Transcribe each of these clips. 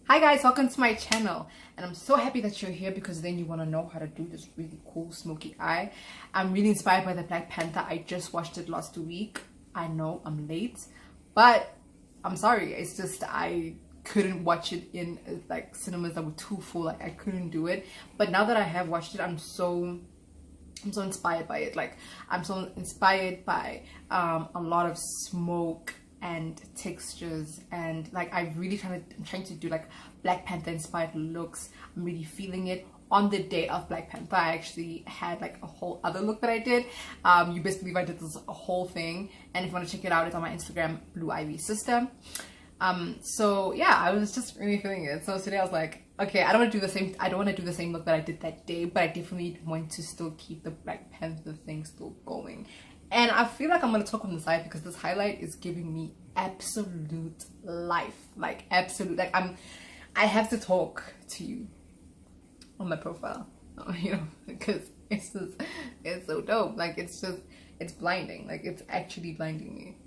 Hi guys, welcome to my channel, and I'm so happy that you're here because then you want to know how to do this really cool smoky eye. I'm really inspired by the Black Panther. I just watched it last week. I know I'm late, but I'm sorry, it's just I couldn't watch it in like cinemas that were too full. Like I couldn't do it, but now that I have watched it, I'm so inspired by it. Like I'm so inspired by a lot of smoke and textures, and like I'm trying to do like Black Panther inspired looks. I'm really feeling it. On the day of Black Panther, I actually had like a whole other look that I did. You best believe I did this whole thing, and if you want to check it out, it's on my Instagram, BlueIvysSister. So yeah, I was just really feeling it. So today I was like, okay, I don't want to do the same look that I did that day, but I definitely want to still keep the Black Panther thing still going. And I feel like I'm gonna talk on the side because this highlight is giving me absolute life, like absolute. Like I have to talk to you on my profile, you know, because it's so dope. Like it's blinding. Like it's actually blinding me.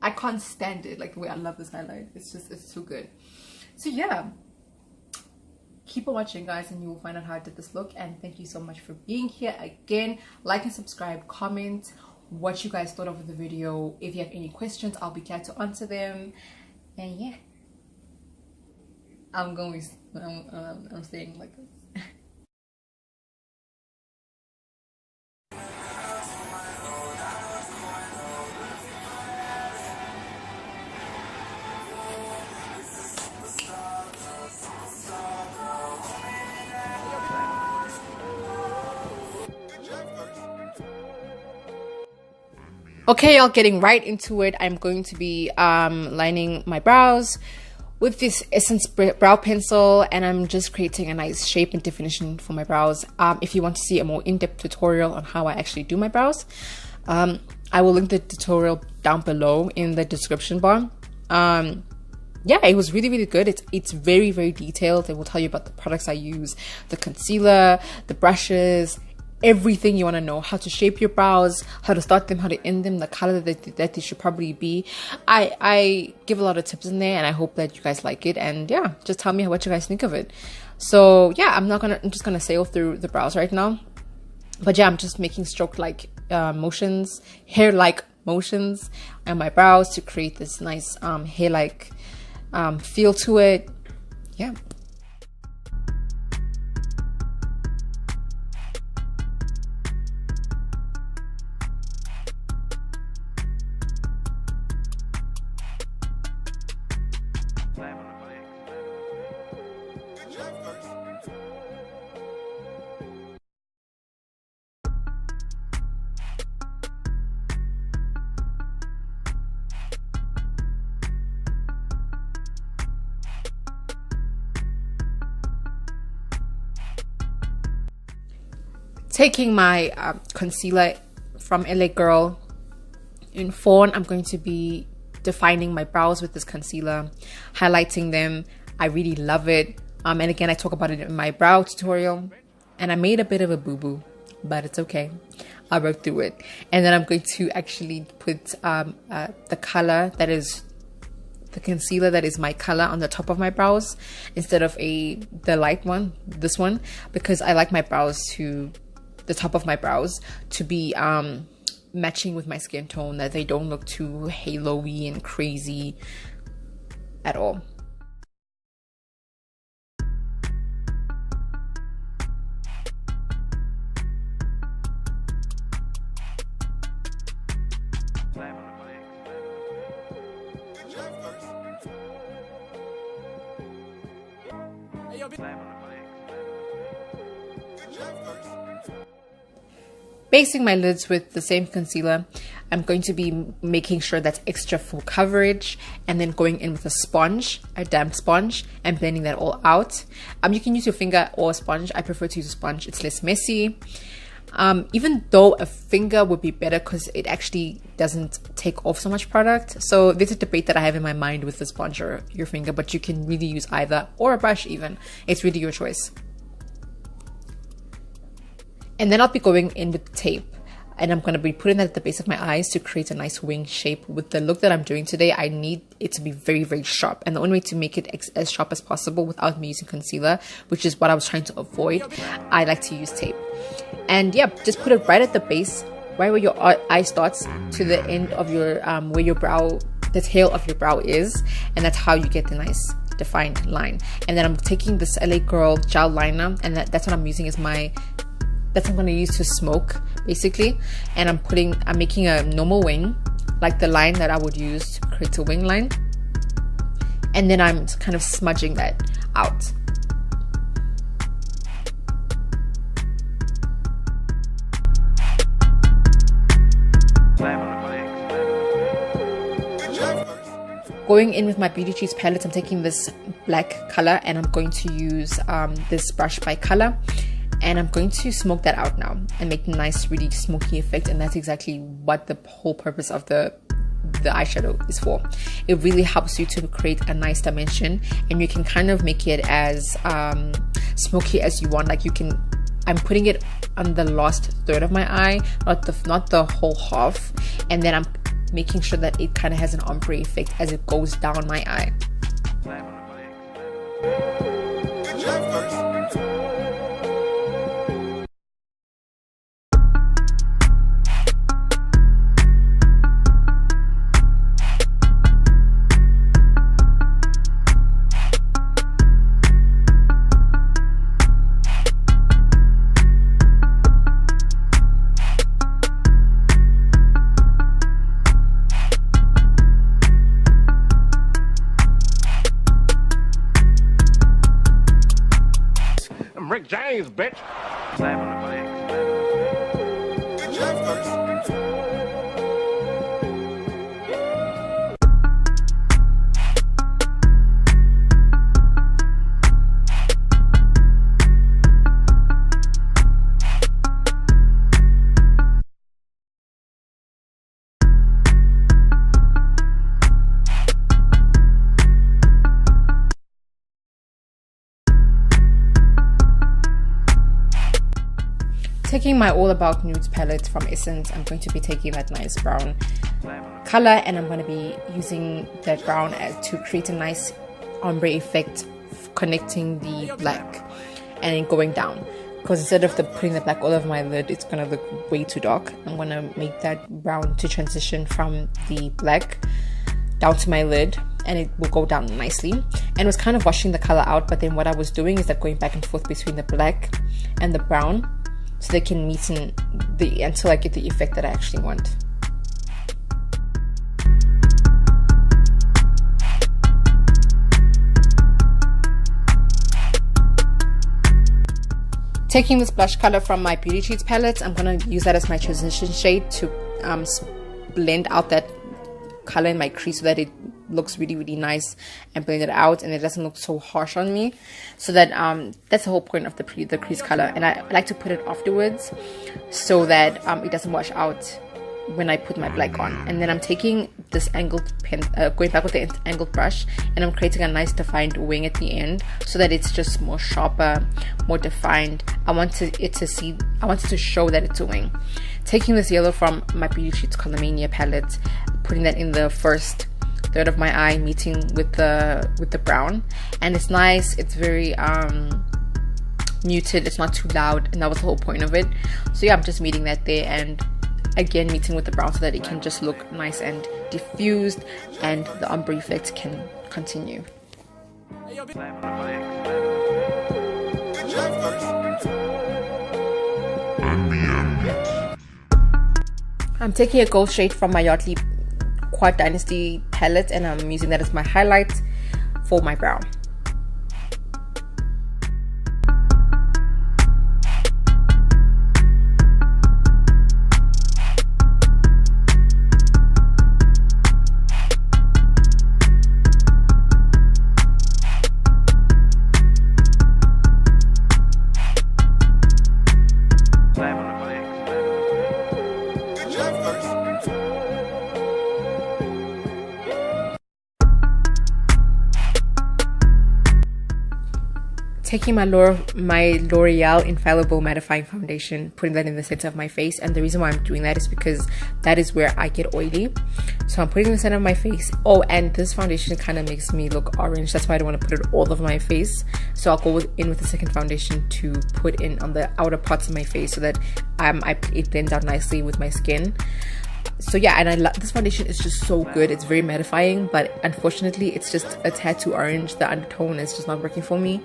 I can't stand it. Like the way I love this highlight. It's so good. So yeah, keep on watching guys and you will find out how I did this look. And thank you so much for being here again. Like and subscribe, comment what you guys thought of the video. If you have any questions, I'll be glad to answer them. And yeah, I'm staying like this. Okay, y'all, getting right into it. I'm going to be lining my brows with this Essence brow pencil, and I'm just creating a nice shape and definition for my brows. If you want to see a more in-depth tutorial on how I actually do my brows, I will link the tutorial down below in the description bar. Yeah, it was really good. It's very detailed. It will tell you about the products I use, the concealer, the brushes, everything you want to know, how to shape your brows, how to start them, how to end them, the color that they should probably be. I give a lot of tips in there, and I hope that you guys like it. And yeah, just tell me what you guys think of it. So yeah, I'm just gonna sail through the brows right now, but yeah, I'm just making stroke like motions, hair like motions on my brows to create this nice hair like feel to it. Yeah. Taking my concealer from LA Girl in Fawn, I'm going to be defining my brows with this concealer, highlighting them. I really love it. And again, I talk about it in my brow tutorial, and I made a bit of a boo-boo, but it's okay. I'll work through it. And then I'm going to actually put the color that is the concealer that is my color on the top of my brows instead of the light one, this one, because I like my brows to the top of my brows to be matching with my skin tone, that they don't look too halo-y and crazy at all. Basing my lids with the same concealer. I'm going to be making sure that's extra full coverage, and then going in with a sponge, a damp sponge, and blending that all out. You can use your finger or a sponge. I prefer to use a sponge. It's less messy. Even though a finger would be better because it actually doesn't take off so much product. So there's a debate that I have in my mind with the sponge or your finger, but you can really use either, or a brush even. It's really your choice. And then I'll be going in with tape, and I'm going to be putting that at the base of my eyes to create a nice wing shape. With the look that I'm doing today, I need it to be very, very sharp. And the only way to make it as sharp as possible without me using concealer, which is what I was trying to avoid, I like to use tape. And yeah, just put it right at the base, right where your eye starts, to the end of your, where your brow, the tail of your brow is. And that's how you get the nice defined line. And then I'm taking this LA Girl gel liner, and that's what I'm using as my, that's what I'm going to use to smoke basically. And I'm making a normal wing, like the line that I would use to create a wing line, and then I'm kind of smudging that out. Going in with my Beauty Trees palette, I'm taking this black color, and I'm going to use this brush by color, and I'm going to smoke that out now and make a nice really smoky effect. And that's exactly what the whole purpose of the eyeshadow is for. It really helps you to create a nice dimension, and you can kind of make it as smoky as you want. Like you can, I'm putting it on the last third of my eye, not the whole half, and then I'm making sure that it kind of has an ombre effect as it goes down my eye. Rick James, bitch. Taking my All About Nudes palette from Essence, I'm going to be taking that nice brown color, and I'm going to be using that brown to create a nice ombre effect, connecting the black and then going down. Because instead of putting the black all over my lid, it's going to look way too dark. I'm going to make that brown to transition from the black down to my lid, and it will go down nicely. And it was kind of washing the color out, but then what I was doing is that going back and forth between the black and the brown, so they can meet until I get the effect that I actually want. Taking this blush color from my Beauty Trees palette, I'm going to use that as my transition shade to blend out that color in my crease so that it looks really, really nice and blend it out, and it doesn't look so harsh on me. So that that's the whole point of the crease color. And I like to put it afterwards so that it doesn't wash out when I put my black on. And then I'm taking this angled pen, going back with the angled brush, and I'm creating a nice defined wing at the end so that it's just more sharper, more defined. I wanted to show that it's a wing. Taking this yellow from my Beauty Trees Color Mania palette, putting that in the first third of my eye, meeting with the brown, and it's nice. It's very muted, it's not too loud, and that was the whole point of it. So yeah, I'm just meeting that there, and again meeting with the brown so that it can just look nice and diffused, and the ombre effect can continue. I'm taking a gold shade from my Yardley Quad Dynasty palette, and I'm using that as my highlight for my brow. Taking my L'Oreal Infallible Mattifying Foundation, putting that in the center of my face. And the reason why I'm doing that is because that is where I get oily. So I'm putting it in the center of my face. Oh, and this foundation kind of makes me look orange. That's why I don't want to put it all over my face. So I'll go in with the second foundation to put in on the outer parts of my face so that it blends out nicely with my skin. So yeah, and I love this foundation. It's just so good. It's very mattifying, but unfortunately it's just a tad too orange. The undertone is just not working for me,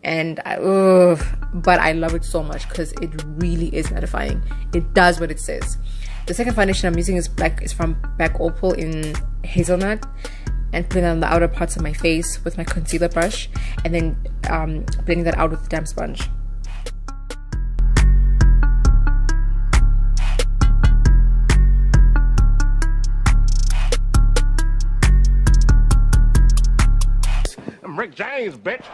and but I love it so much because it really is mattifying. It does what it says. The second foundation I'm using is from Black Opal in Hazelnut, and putting that on the outer parts of my face with my concealer brush, and then blending that out with the damp sponge. Rick James, bitch.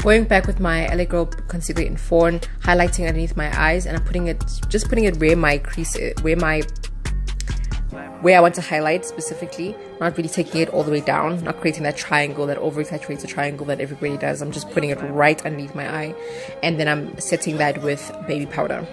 Going back with my LA Girl concealer in Fawn, highlighting underneath my eyes, and I'm putting it where my crease is, where I want to highlight specifically, not really taking it all the way down, not creating that triangle, that over-exaggerated triangle that everybody does. I'm just putting it right underneath my eye, and then I'm setting that with baby powder.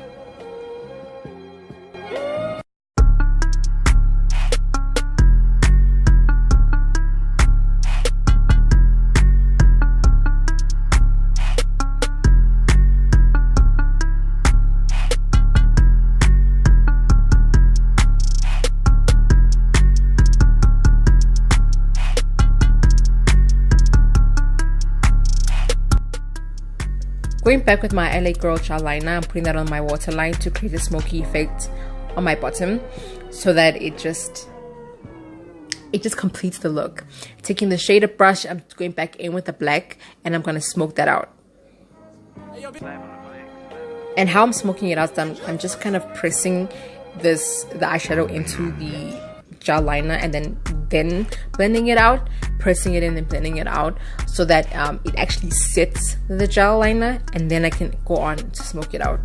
Going back with my LA Girl gel liner, I'm putting that on my waterline to create a smoky effect on my bottom, so that it just completes the look. Taking the shader brush, I'm going back in with the black, and I'm gonna smoke that out. And how I'm smoking it out, I'm just kind of pressing the eyeshadow into the gel liner, and then blending it out, pressing it in and blending it out, so that it actually sets the gel liner, and then I can go on to smoke it out.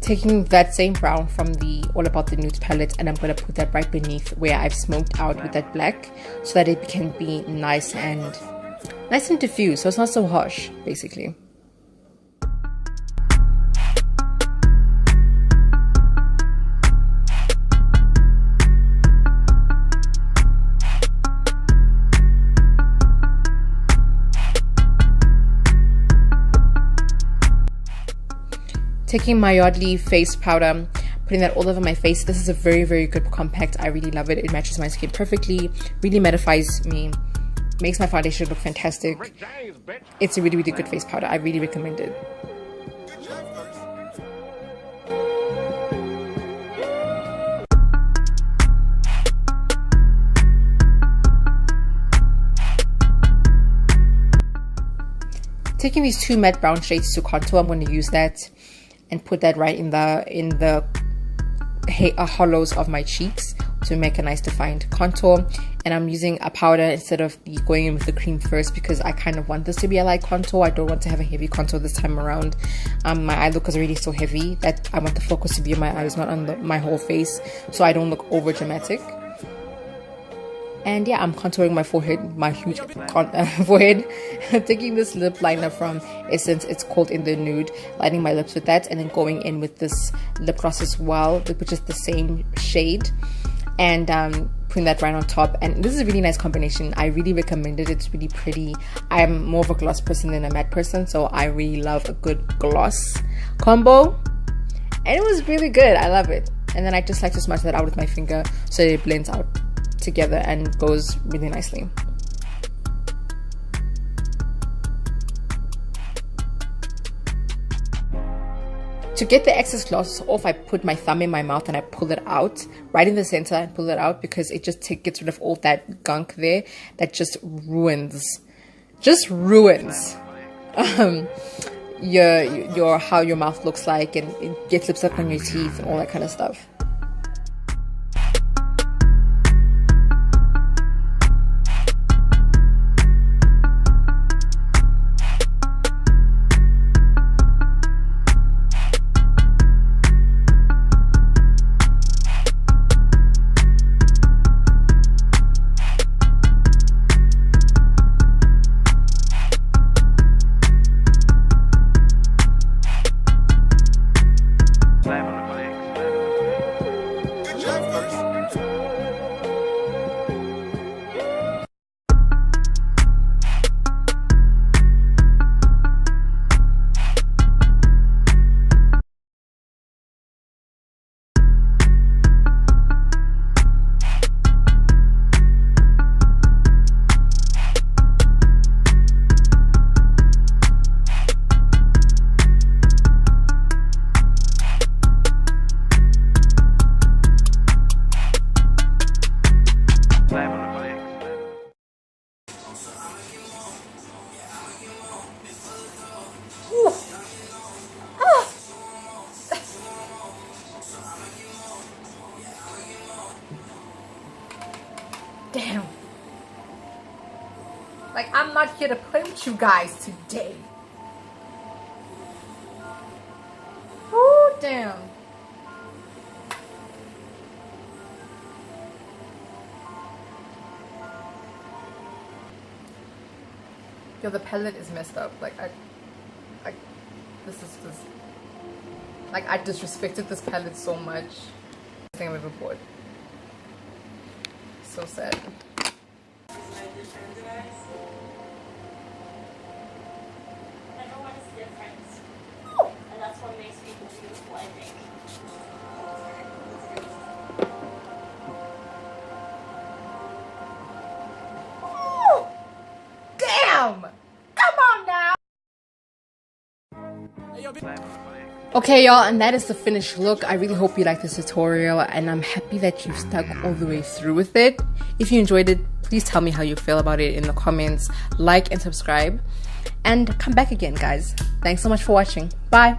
Taking that same brown from the All About the Nudes palette, and I'm going to put that right beneath where I've smoked out with that black, so that it can be nice and diffused, so it's not so harsh, basically. Taking my Yardley face powder, putting that all over my face. This is a very, very good compact. I really love it. It matches my skin perfectly, really mattifies me, makes my foundation look fantastic. It's a really, really good face powder. I really recommend it. Taking these two matte brown shades to contour, I'm going to use that and put that right in the hollows of my cheeks to make a nice defined contour. And I'm using a powder instead of going in with the cream first, because I kind of want this to be a light contour. I don't want to have a heavy contour this time around. My eye look is already so heavy that I want the focus to be on my eyes, not on my whole face, so I don't look over dramatic. And yeah, I'm contouring my forehead, my huge forehead. Taking this lip liner from Essence, it's called In the Nude, lining my lips with that, and then going in with this lip gloss as well, which is the same shade, and putting that right on top. And this is a really nice combination. I really recommend it. It's really pretty. I'm more of a gloss person than a matte person, so I really love a good gloss combo, and it was really good. I love it. And then I just like to smudge that out with my finger so that it blends out together and goes really nicely. To get the excess gloss off, I put my thumb in my mouth and I pull it out right in the center and pull it out, because it just gets rid of all that gunk there that just ruins your how your mouth looks like, and it gets lipstick on your teeth and all that kind of stuff. Damn. Like, I'm not here to play with you guys today. Oh, damn. Yo, the palette is messed up. Like, this is just, like, I disrespected this palette so much. I think I've ever bought. So sad. Everyone's different, and that's what makes people beautiful, I think. Ooh, damn! Come on now! Okay, y'all, and that is the finished look. I really hope you liked this tutorial, and I'm happy that you stuck all the way through with it. If you enjoyed it, please tell me how you feel about it in the comments. Like and subscribe, and come back again, guys. Thanks so much for watching. Bye!